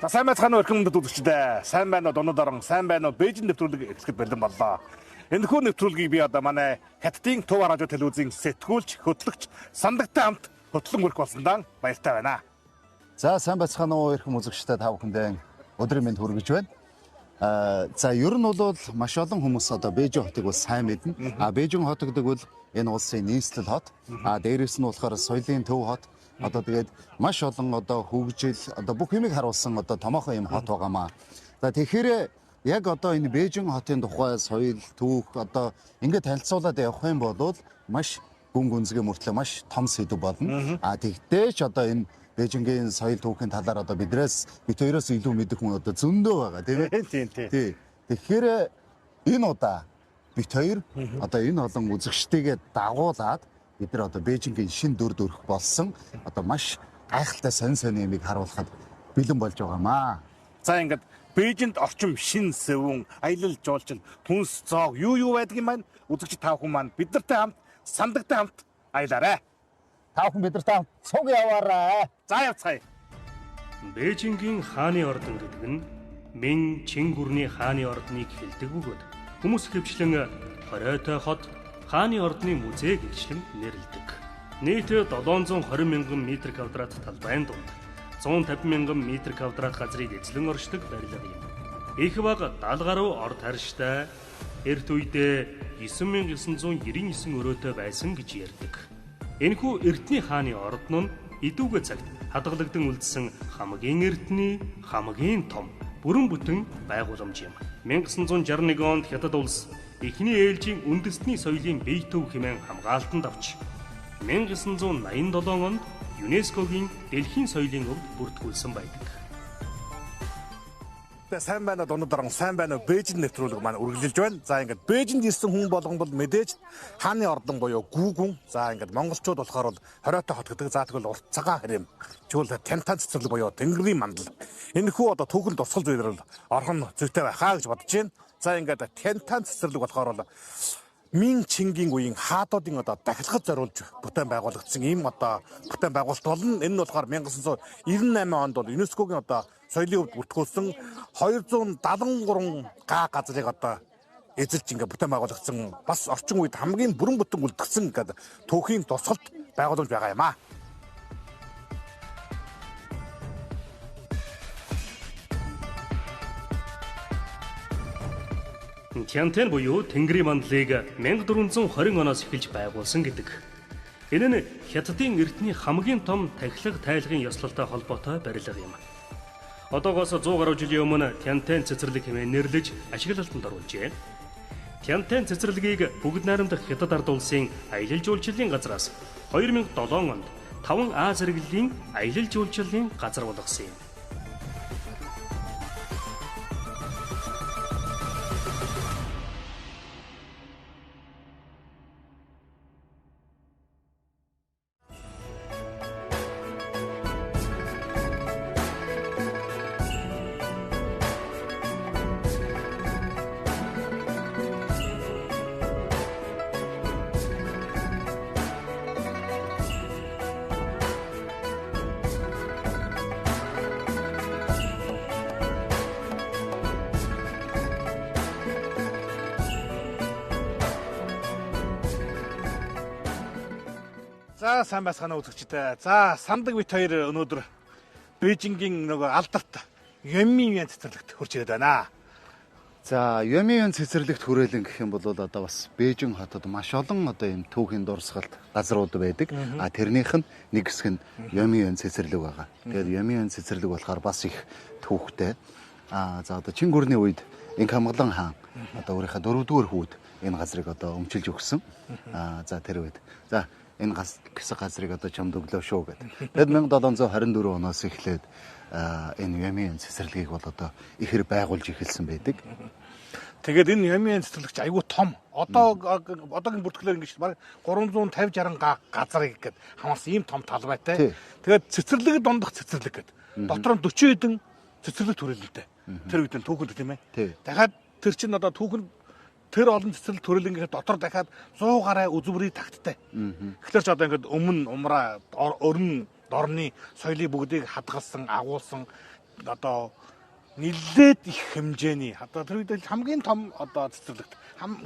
За сайн байцгаана уу эрхэм хүндэт үзэгчдээ. Сайн байна уу дунод орон, сайн байна уу Бээжин нэвтрүүлэг эхлэхэд бэлэн боллоо. Энэхүү нэвтрүүлгийг би одоо манай Хятадын Төв радио телевизийн сэтгүүлч, хөтлөгч Сандагтай хамт хөтлөн хүрэх болсондоо баяртай байна. За сайн байцгаана уу эрхэм үзэгчдээ та бүхэндээ өдрийн мэнд хүргэж байна. За ер нь бол маш олон хүмүүс одоо Бээжин хотыг бол сайн мэднэ. Бээжин хот гэдэг бол энэ улсын нийслэл хот. Дээрээс нь болохоор соёлын төв хот. Одоо тэгээд маш олон одоо хөгжил одоо бүх юмыг харуулсан одоо томоохон юм хот байгаамаа. За тэгэхээр яг одоо энэ Бээжин хотын тухай соёл түүх одоо ингээд танилцуулаад явах юм бол маш гүн гүнзгий мөртлөө маш том сэдв болно. Тэгтээ ч одоо энэ Бээжингийн соёл түүхийн талаар одоо бид хоёроос илүү мэдэх хүн одоо зөндөө байгаа тийм ээ. Тийм. Тэгэхээр энэ удаа бид хоёр одоо энэ олон үзэгчтэйгээ дагуулад бид нар одоо Бээжингийн шин дүр төрх болсон одоо маш гайхалтай сонь юмыг харуулахад бэлэн болж байгаамаа. За ингээд Бээжинд орчим шин сэвэн, аялал жуулчлал, хүнс цоог юу байдгийг маань үзэгч тав хүн маань бид нартай хамт Сандагтай хамт аялаарай. Та бүхэн бид нартай хамт цуг яваарай. За явцгаая. Бээжингийн хааны ордон гэдэг нь Мин Чин гүрний хааны ордныг хэлдэг бөгөөд хүмүүс хөвчлэн хоройтой хот хааны ордны музей гэрчлэн нэрлэдэг. Нийт 720 мянган метр квадрат талбайн дунд 150 мянган метр квадрат газрыг эзлэн оршдог барилга юм. Их баг 70 гаруй орд харштай эрт үедээ 9999 өрөөтэй байсан гэж ярьдаг. Энэхүү Эрдэнэ хааны ордон нь идүүгээ цагт хадгалагдсан үлдсэн хамгийн эртний, хамгийн том бүрэн бүтэн байгууламж юм. 1961 онд Хятад улс эхний ээлжийн үндэсний соёлын бие төв хэмээн хамгаалтанд авч 1987 онд ЮНЕСКОгийн дэлхийн соёлын өвд бүртгүүлсэн байдаг. Сайн байна уу дунод орон, сайн байна уу Бээжин нэвтрүүлэг маань үргэлжилж байна. За ингээд Бээжинд ирсэн хүн болгон бол мэдээж хааны ордон буюу гүүгүн. За ингээд монголчууд болохоор бол хоройтой хот гэдэг. За тэгвэл урт цагаан харим. Чүл Тянтан цэцэрлэг буюу Тэнгэрийн мандал. Энэхүү одоо түүхэнд тусгал зүйлэр бол орхон зүйтэй байхаа гэж бодож байна. За ингээд Тянтан цэцэрлэг болохоор бол Мин Чингийн үеийн хаадуудын одоо дахилгад зориулж бүтээн байгуулагдсан ийм одоо бүтээн байгуулалт болно. Энэ нь болохоор 1998 онд бол ЮНЕСКОгийн одоо соёлын өвд бүртгүүлсэн 273 га газрыг одоо эзэлж ингээ бүтээн байгуулагдсан бас орчин үед хамгийн бүрэн бүтэн үлдгэсэн гэдэг түүхийн тусгалт байгууламж байгаа юм аа. Тянтан буюу Тэнгэрийн мандлыг 1420 оноос эхэлж байгуулсан гэдэг. Энэ нь Хятадын Эрдэнэ хамгийн том тахилга тайлгын ёслолтой холбоотой барилга юм. Одоогоос 100 гаруй жилийн өмнө Тянтан цэцэрлэг хэмээн нэрлэж ашиглалтанд оруулжээ. Тянтан цэцэрлэгийг бүгд найрамдах Хятад ард улсын аялал жуулчлалын газраас 2007 онд 5 А зэрэглэлийн аялал жуулчлалын газар болгосон юм. За сайн байцгаана үзэгчдээ. За Сандаг бит хоёр өнөөдөр Бээжингийн нөгөө алдарт Юмин цэцэрлэгт хурж ирээд байна. За Юмин цэцэрлэгт хүрээлэн гэх юм бол одоо бас Бээжин хотод маш олон одоо юм түүхийн дурсгалт газрууд байдаг. Тэрнийх нь нэг хэсэг нь Юмин цэцэрлэг байгаа. Тэгээд Юмин цэцэрлэг болохоор бас их түүхтэй. За одоо Чин гүрний үед Инх Хамглан хаан одоо өөрийнхөө 4-р хүүд энэ газрыг одоо өмчилж өгсөн. За тэр үед. За энэ хэсэг газрыг одоо чамд өглөө шүү гэдэг. Тэгэд 1724 оноос эхлээд энэ Юмин цэцэрлэгийг бол одоо ихэр байгуулж эхэлсэн байдаг. Тэгээд энэ Юмин цэцэрлэгч айгүй том. Одоогийн бүртгэлээр ингэж баг 350-60 газрыг гээд хамаарсан ийм том талбайтай. Тэгээд цэцэрлэг дундах цэцэрлэг гээд дотор нь 40 хэдэн цэцэрлэг төрөлтэй. Тэр үед нь түүхэнд тийм ээ. Дахиад тэр чинь одоо түүхэнд тэр олон цэцэрлэг төрөлнгийн дотор дахиад 100 гаруй үзүүрийн тагттай. Тэгэхээр ч одоо ингээд өмнө умраа өрн дорны соёлыг бүгдийг хадгалсан, агуулсан одоо нэлээд их хэмжээний одоо тэр үед хамгийн том одоо цэцэрлэгт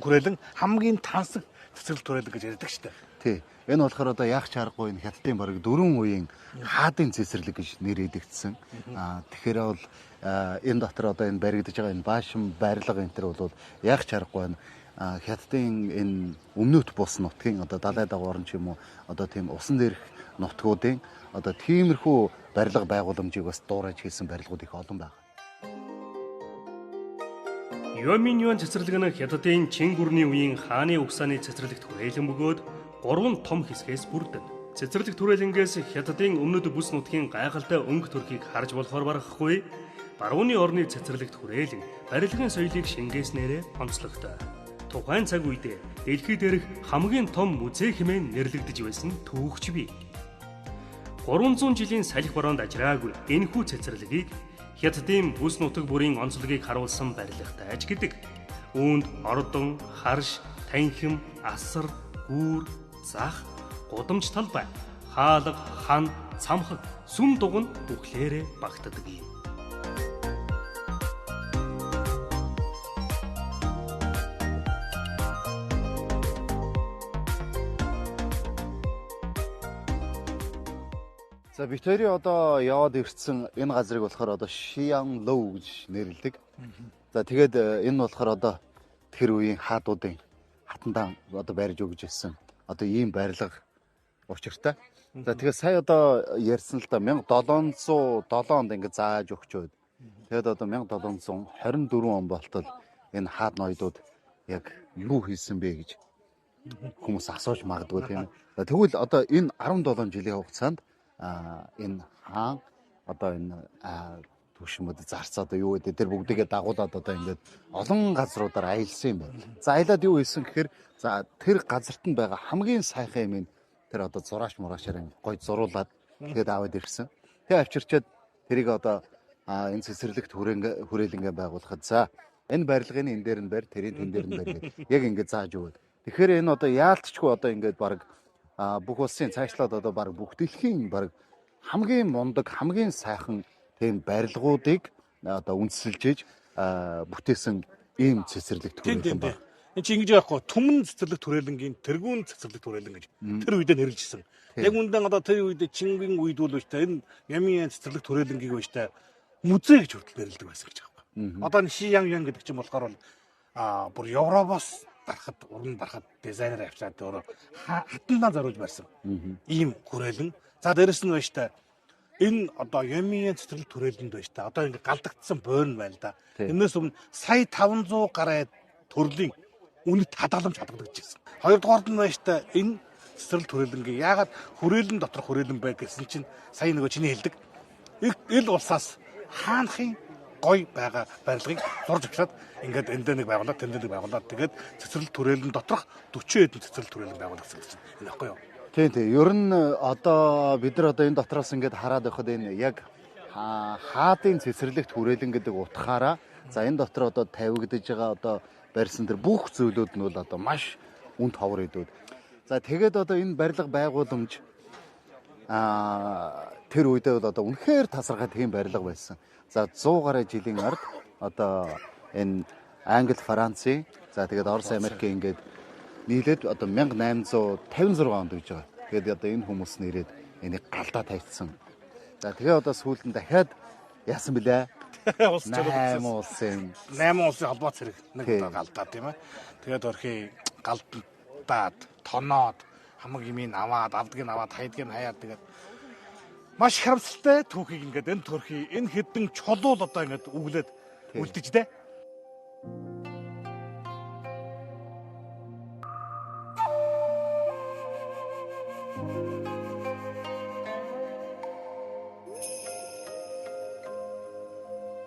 хүрээлэн хамгийн тансаг цэцэрлэг хүрээлэн гэж ярьдаг шүү дээ. Тий. Энэ болохоор одоо яах чаргагүй энэ хятадын бараг 4 үеийн хаадын цэцэрлэг гэж нэрийдэгдсэн. Тэгэхээр бол энэ дотор одоо энэ баригдаж байгаа энэ баашин барилга энэ төр бол яах чаргагүй хятадын энэ өмнөд бус нутгийн одоо далай дагуурн ч юм уу одоо тийм усан дээрх нутгуудын одоо тиймэрхүү барилга байгууламжийг бас дуурайж хийсэн барилгууд их олон байна. Йоминьон цэцэрлэг нь хятадын Чин гүрний үеийн хааны угсааны цэцэрлэгт хүрээлэн бөгөөд 3 том хэсгээс бүрддэг. Цэцэрлэг түрээлэнгээс хятадын өмнөд бүс нутгийн гайхалтай өнгө төрхийг харж болохоор барахгүй. Барууны орны цэцэрлэгт хүрээлэн барилгын соёлыг шингээснээрээ онцлогтой. Тухайн цаг үед дэлхий дээрх хамгийн том музей хэмээн нэрлэгдэж байсан түүхч бий. 300 жилийн салхи бороонд ажраагүй энэхүү цэцэрлэгийг хятадын бүс нутаг бүрийн онцлогийг харуулсан барилгатай гэдэг. Үүнд ордон, харш, танхим, асар, гүүр, зах, гудамж талбай, хаалга, хан, цамхаг, сүм дуган бүхлээрээ багтдаг юм. За Виктори одоо яваад ирсэн энэ газрыг болохоор одоо Шиян Лоу гэж нэрлэдэг. За тэгээд энэ болохоор одоо тэр үеийн хаадуудын хатандаа одоо барьж өгж ирсэн. Одоо ийм барилга учиртай. За тэгээд сая одоо ярьсан л да 1707 онд ингэ зааж өгчөөд. Тэгээд одоо 1724 он болтол энэ хаад ноёдууд яг юу хийсэн бэ гэж хүмүүс асууж магадгүй тийм. Тэгвэл одоо энэ 17 жилийн хугацаанд энэ хаан одоо энэ түвшмүүд зарц одоо юу гэдэг тэр бүгдийгээ дагуулад одоо ингээд олон газруудаар аялсан юм байна. За аялаад юу хийсэн гэхээр за тэр газарт нь байгаа хамгийн сайхан юм тэр одоо зураач мураачаар гой зуруулад тэгээд аваад ирсэн. Тэгээ авчирчаад тэрийг одоо энэ цэцэрлэгт хүрээлэнгээ байгуулахад за энэ барилгын энэ дээр нь барь тэрийн тэн дээр нь барь яг ингээд зааж өгöd. Тэгэхээр энэ одоо яалтчгүй одоо ингээд баг бүх улсын цаашлаад одоо баг бүх дэлхийн баг хамгийн мундаг хамгийн сайхан тийм барилгуудыг одоо үндэслэж бүтээсэн ийм цэцэрлэг түрээлэн байна. Энд чи ингэж яахгүй түмэн цэцэрлэг түрээлэнгийн тэргүүн цэцэрлэг түрээлэн гэж тэр үедээ нэрлэжсэн. Яг үндэн одоо тэр үед Чингийн үед бол өштэй энэ Ямийн цэцэрлэг түрээлэнгийг өштэй музей гэж хүртэл нэрлэдэг байсан гэж байгаа юм. Одоо энэ Шиян гэдэг чинь болохоор бүр Европоос барахад уран барахад дизайнер авчаад өөрөө хатандаа зориулж барьсан. Ийм хүрээлэн. За дээрэс нь байна штэ. Энэ одоо Ямийн цэцэрлэг түрээлэнд байна штэ. Одоо ингэ галдагдсан бойн байна л да. Энээс өмнө сая 500 гаруй төрлийн үнэт хадгаламж хадгалагдчихсан. Хоёрдугаард нь байна штэ. Энэ цэцэрлэг түрээлэнгийн яагаад хүрээлэн дотор хүрээлэн бай гэсэн чинь сая нөгөө чиний хэлдэг. Ил улсаас хаанхын гой байгаа барилгыг зурж авчаад ингээд энд нэг байгуулаад тэнд нэг байгуулаад тэгээд цэцэрлэг түрээлэн доторх 40 хэдэн цэцэрлэг түрээлэн байгуулагдсан гэсэн энэ аахгүй юу? Тийм. Ер нь одоо бид нар одоо энэ дотроос ингээд хараад байхад энэ яг хаадын цэцэрлэгт хүрээлэн гэдэг утгаараа за энэ дотор одоо тавигдаж байгаа одоо барьсан тэр бүх зүйлүүд нь бол одоо маш үнд ховор эдүүд. За тэгээд одоо энэ барилга байгууламж тэр үедээ бол одоо үнэхээр тасархай тийм барилга байсан. За 100 гаруй жилийн ард одоо энэ Англи, Францын за тэгээд Орос, Америкийн ингээд нийлээд одоо 1856 онд гэж байгаа. Тэгээд одоо энэ хүмүүс нэрээд энийг галдаа тавьчихсан. За тэгээ одоо сүүлд нь дахиад яасан бэлээ? 8 улсын холбооц хэрэг нэг галдаа тийм ээ. Тэгээд орхи галдаад тоноод хамаг юмыг аваад авдгийг аваад хайдгийг хаяад тэгээд маш харамсалтай түүхийг ингээд энэ төрхий энэ хэдэн чулуул одоо ингээд өглөөд үлдэж дээ.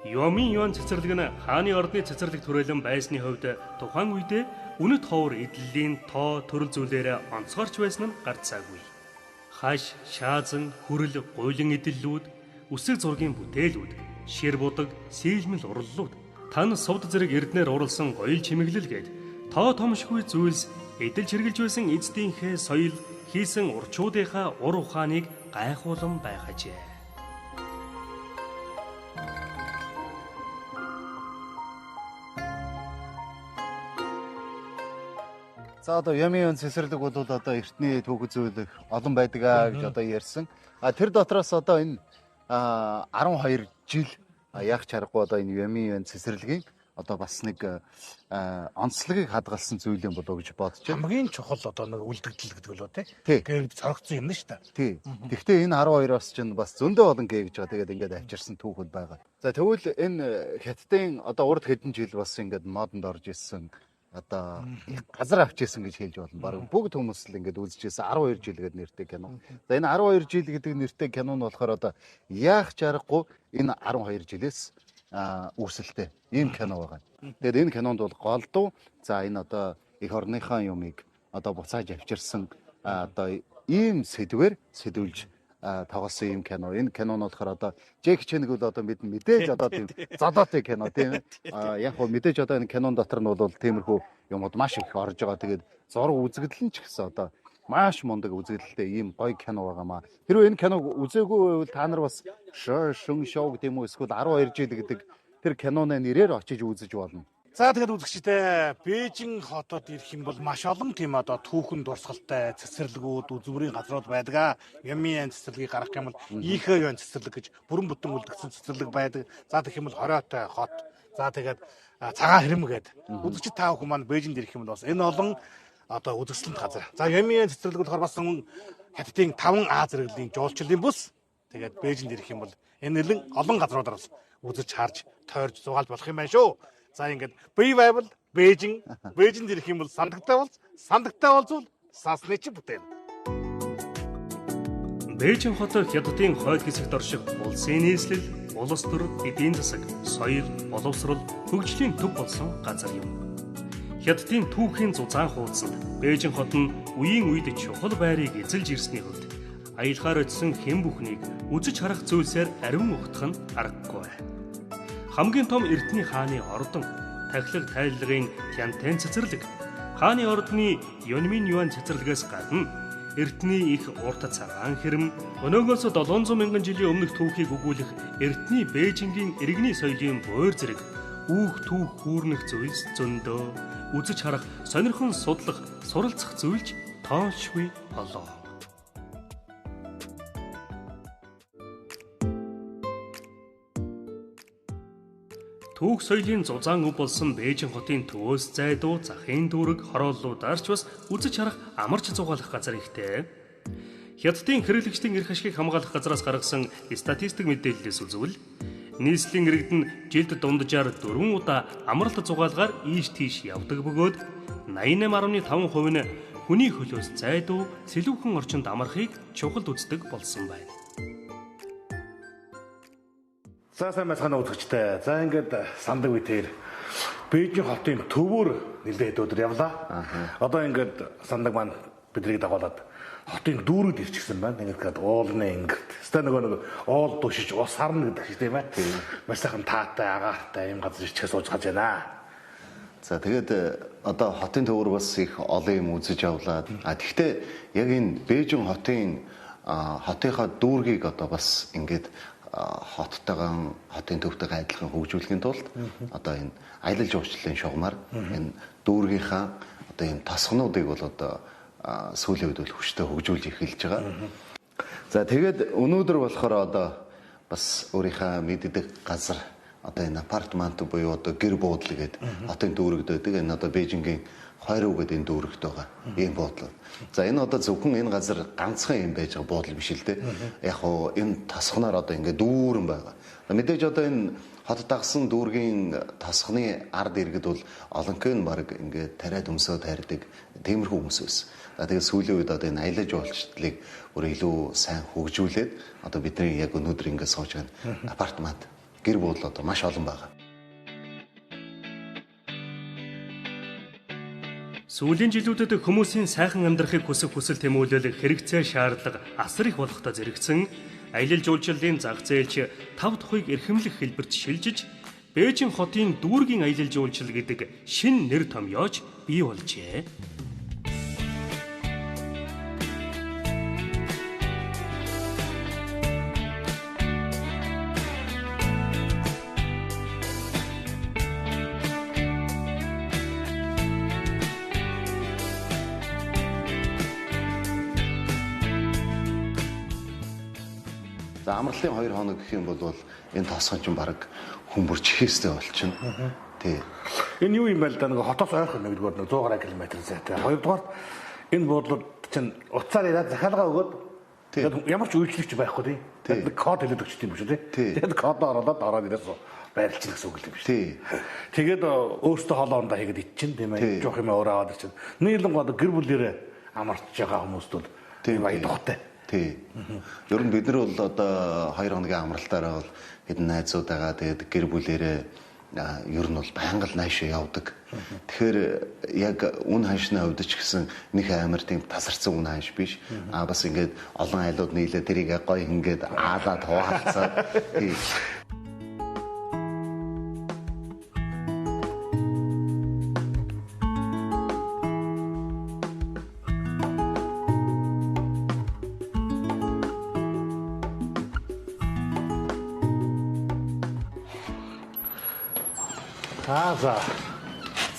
Йоминьон цэцэрлэг нь хааны ордны цэцэрлэг түрээлэн байсны хувьд тухайн үедээ үнэт ховор эдлэлийн тоо төрөл зүйлээр онцгорч байсан нь гарцаагүй. Хаш, шаазан, хүрэл, гуйлан эдлэлүүд, үсэг зургийн бүтээлүүд, шир будаг, сийлмэл урлалууд, тан сувд зэрэг эрднэр уралсан гоёл чимэглэл гээд тоо томшгүй зүйлс эдэлж хэрглэж байсан эцдийнхээ соёл хийсэн урчуудынхаа ур ухааныг гайхуулан байгажээ. За одоо Ямын цэцэрлэг бол одоо эртний түүх зүйлэх олон байдаг аа гэж одоо ярьсан. Тэр дотроос одоо энэ 12 жил яг чаргагүй одоо энэ Ямын цэцэрлэгийн одоо бас нэг онцлогийг хадгалсан зүйл юм болоо гэж бодож байна. Хамгийн чухал одоо нэг үлдэгдэл гэдэг болоо тий. Тий. Гэрд цорогдсон юм нь шүү дээ. Тий. Гэхдээ энэ 12-оос ч бас зөндөө олон гээгж байгаа. Тэгээд ингээд авчирсан түүхүүд байгаа. За тэгвэл энэ хятадын одоо урд хэдэн жил бас ингээд модонд орж ирсэн одоо газар авчижсэн гэж хэлж болно. Бараг бүгд хүмүүс л ингээд үзчихсэн 12 жил гэдэг нэртэй кино. За энэ 12 жил гэдэг нэртэй кино нь болохоор одоо яах чаргагүй энэ 12 жилээс үүсэлтэй ийм кино байгаа. Тэгээд энэ кинонд бол голдуу за энэ одоо эх орныхаа юмыг одоо буцааж авчирсан одоо ийм сэдвүүлж тоглосон юм кино. Энэ кино нь болохоор одоо Джеки Чэнг бол одоо мэдээж одоо тийм зодоотой кино тийм. Яг хөө мэдээж одоо энэ кинон дотор нь бол тиймэрхүү юмуд маш их орж байгаа. Тэгээд зураг үзэгдэл нь ч гэсэн одоо маш мундаг үзэгдэлтэй ийм гоё кино байгаамаа. Хэрвээ энэ киног үзээгүй байвал та нар бас шун шоу гэдэг юм уу эсвэл 12 жил гэдэг тэр киноны нэрээр очиж үзэж болно. За тэгээд үзэгчтэй Бээжин хотод ирэх юм бол маш олон тийм одоо түүхэн дурсгалтай цэцэрлэгүүд, үзүүрийн газрууд байдаг. Ямын цэцэрлэгийг гаргах юм бол Ийхэ ян цэцэрлэг гэж бүрэн бүтэн үлдгэсэн цэцэрлэг байдаг. За тэгэх юм бол Хоройтой хот. За тэгээд цагаан хэрэм гээд үзэгчд таа хүмүүс маань Бээжинд ирэх юм бол бас энэ олон одоо үзэсгэлэнт газар. За Ямын цэцэрлэг болохоор бас хятадын 5 А зэрэглэлийн жуулчлалын бүс. Тэгээд Бээжинд ирэх юм бол энэ нэлен олон газруудаар үзэж харж тойрж зугаалж болох юм байна шүү. За ингээд бие байвал Бээжинд ирэх юм бол сандагтай болзвол сасны чи бүтээн. Бээжин хот хятадын хойд хэсэгт орших улсын нийслэл, улс төр, эдийн засаг, соёл, боловсрол, хөгжлийн төв болсон газар юм. Хятадын түүхийн зузаан хуудсанд Бээжин хот нь үеийн үед чухал байрыг эзэлж ирсний хувьд аялахаар очисон хэн бүхнийг үзэж харах зүйлсээр ариун ухтах нь аргагүй. Хамгийн том эртний хааны ордон, тахилга тайллагын Тянтэн цэцэрлэг, хааны ордны Юнмин юан цэцэрлэгээс гадна эртний их урт цагаан хэрэм, өнөөгөөс 700 мянган жилийн өмнөх түүхийг өгүүлэх эртний Бээжингийн иргэний соёлын буур зэрэг үүх түүх хүүрнэх зүйлс зөндөө үзэж харах, сонирхон судлах, суралцах зүйлж тооншгүй болоо. Түүх соёлын зузаан өв болсон Бээжин хотын төвөөс зайдуу, захын дүүрэг, хорооллуудаарч бас үзэж харах амарч зугаалах газар ихтэй. Хятадын хэрэглэгчдийн эрх ашигыг хамгаалах газраас гаргасан статистик мэдээллээс үзвэл нийслэлийн иргэд нь жилд дунджаар 4 удаа амралт зугаалгаар ийш тийш явдаг бөгөөд 88.5% нь хүний хөлөөс зайдуу, сэлүүхэн орчинд амархыг чухал үздэг болсон байна. За сайн байцгаана үзэгчтэй. За ингээд сандаг үеэр Бээжин хотын төвөөр нэлээд өдөр явлаа. Одоо ингээд сандаг маань биднийг дагуулад хотын дүүрэгд ирчихсэн байна. Ингээд уулны ингээд. Хэвээ нэг уул душиж ус харна гэдэг шиг тийм ээ. Маш сайхан таатай, агаартай юм газар ичгээ сууж гаж байна. За тэгээд одоо хотын төвөр бас их олон юм үзэж явлаа. Тэгэхдээ яг энэ Бээжин хотынхаа дүүргийг одоо бас ингээд хотын төвтэйгээ адилхан хөгжүүлэхийн тулд одоо энэ аялал жуулчлалын шугамар энэ дүүргийнхаа одоо энэ тосгонуудыг бол одоо сүүлийн үед бол хүчтэй хөгжүүлж эхэлж байгаа. За тэгээд өнөөдөр болохоор одоо бас өөрийнхөө мэддэг газар одоо энэ апартмент буюу одоо гэр буудлыг гээд хотын дүүрэгд байдаг. Энэ одоо Бээжингийн Хойров гэдэг энэ дүүрэгт байгаа ийм буудлууд. За энэ одоо зөвхөн энэ газар ганцхан юм байж байгаа буудлын биш л дээ. Яг хоо энэ тосгоноор одоо ингээд дүүрэн байгаа. Мэдээж одоо энэ хот дагсан дүүргийн тосгоны ард иргэд бол олонх нь баг ингээд тариад өмсөө тарьдаг тиймэрхүү хүмүүс байсан. Тэгээд сүүлийн үед одоо энэ аялал жуулчлалыг өөр илүү сайн хөгжүүлээд одоо бидний яг өнөөдөр ингээд сууж байгаа апартмент гэр буудлууд одоо маш олон байгаа. Сүүлийн жилүүдэд хүмүүсийн сайхан амьдрахыг хүсэх хүсэл тэмүүлэл хэрэгцээ шаардлага асар их болохтой зэрэгцэн аялал жуулчлалын зах зээлч 5 тухыг эрхэмлэх хэлбэрт шилжиж Бээжин хотын дүүргийн аялал жуулчлал гэдэг шинэ нэр томьёож бий болжээ. За амралтын 2 хоног гэх юм бол энэ тосгон чинь баг хүмүүрч хийстэй болчихно. Тий. Энэ юу юм бэ л да, нэг хотоос ойрхон нэгдүгээр 100 гаруй километр зайтай. Хоёрдугаар энэ буудлууд чинь уцаар ирээд захиалгаа өгөөд тэгээд ямар ч үйлчлэгч байхгүй тийм. Тэгээд код хэлээд өгч тийм биш үү тийм. Тэгээд кодоо ороод ирээс байрлчих гэсэн үг л юм биш. Тий. Тэгээд өөртөө хоолоондоо хийгээд иччин тийм ээ. Жоох юм өөрөө аваад иччин. Нийлэн гэр бүлээрээ амарч байгаа хүмүүст бол тийм баяр тухтай. Тий. Ер нь бид нар бол одоо 2 хоногийн амралтаараа бол хэдэн найзуудаагаа тэгээд гэр бүлээрээ ер нь бол байнга л наашаа явдаг. Тэгэхээр яг үн ханшны хувьд ч гэсэн нэг амар тийм тасарсан үн ханш биш. Бас ингээд олон айлууд нийлээ тэрийг гоё ингээд аалаад хуваалцаад тий.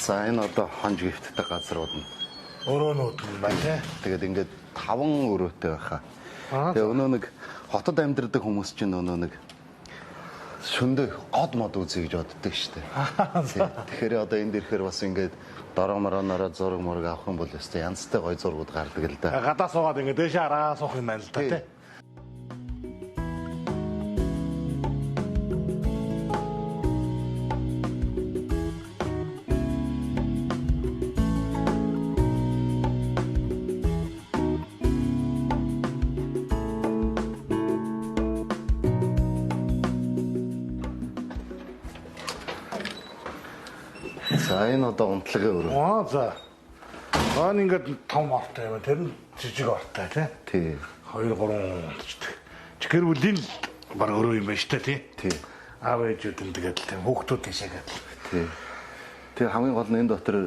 За энэ одоо хонж гифтдэг газрууд нь Өрөөнүүд юм байна тий. тэгээд ингээд 5 өрөөтэй байхаа. Тэгээ өнөө нэг хотод амьдардаг хүмүүс чинь өнөө нэг шөндөө год мод үзье гэж боддог штэ. Тэгэхээр одоо энд ирэхээр бас ингээд дороо мороонороо зураг мураг авах юм бол өстэй янзтай гой зургууд гардаг л да. Гадаа суугаад ингээд дээшээ араа суух юм байна л да тий. За энэ одоо унтлагын өрөө. За. Ингээд том ортой юм. Тэр нь жижиг ортой тий. Тий. 2 3 гэр бүлийн баг өрөө юм байна шүү дээ тий. Аав ээжүүд нь тэгээд тийм хүүхдүүд тийшээгээд. Тий. Тэгээ хамгийн гол нь энэ дотор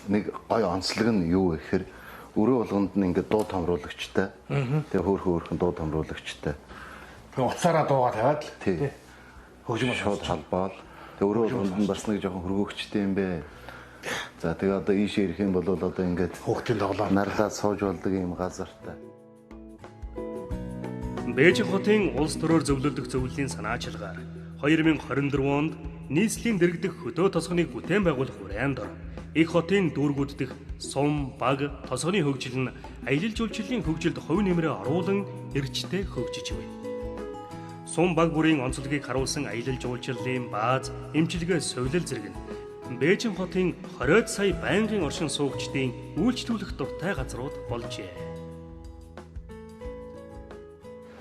нэг гоё онцлог нь юу вэ гэхээр өрөө болгонд нь ингээд дуу томруулагчтай. Тэгээ хөөрхөн дуу томруулагчтай. Тэгээ уцаараа дуугаа тавиад л тий. Хөгжим шууд халбаал. Тэгээ өрөө болгонд нь бас нэг жоохон хөргөөгчтэй юм бэ. За тэгээ одоо ийшээ ирэх юм бол одоо ингээд хүүхдийн тоглоом нарлаад сууж болдог юм газартай. Бээжин хотын улс төрөөр зөвлөлдөх зөвлөлийн санаачилгаар 2024 онд нийслэлийн дэргэдэх хөдөө тосгоныг бүтээн байгуулах хүрээнд их хотын дүүргүүд дэх сум, баг, тосгоны хөгжил нь аялал жуулчлалын хөгжилд хувь нэмрээ оруулан эрчтэй хөгжиж байна. Сум баг бүрийн онцлогийг харуулсан аялал жуулчлалын бааз, эмчилгээ, совилол зэрэг нь Бээжин хотын 20 сая байнгын оршин суугчдын үйлчлүүлэх дуртай газрууд болжээ.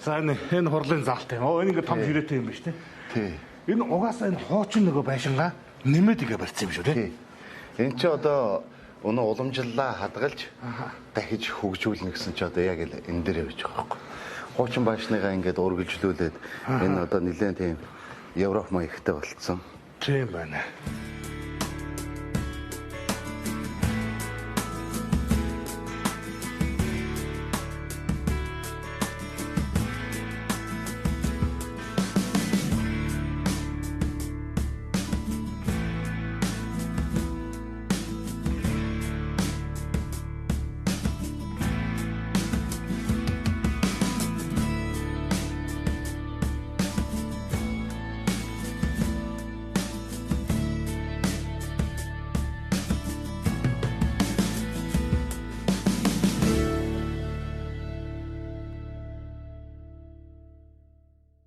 За энэ хурлын заалтай юм. Энэ ингээд том ширээтэй юм биш тий. Тий. Энэ угаасаа энэ хуучин нөгөө байшингаа нэмээд игээ барьсан юм шүү тий. Энэ ч одоо өнөө уламжлалаа хадгалж дахиж хөгжүүлнэ гэсэн чи одоо яг л энэ дээр явж байгаа байхгүй. Хуучин байшныгаа ингээд ургилжлүүлээд энэ одоо нэлээд тийм Европ маягтай болцсон. Тийм байна.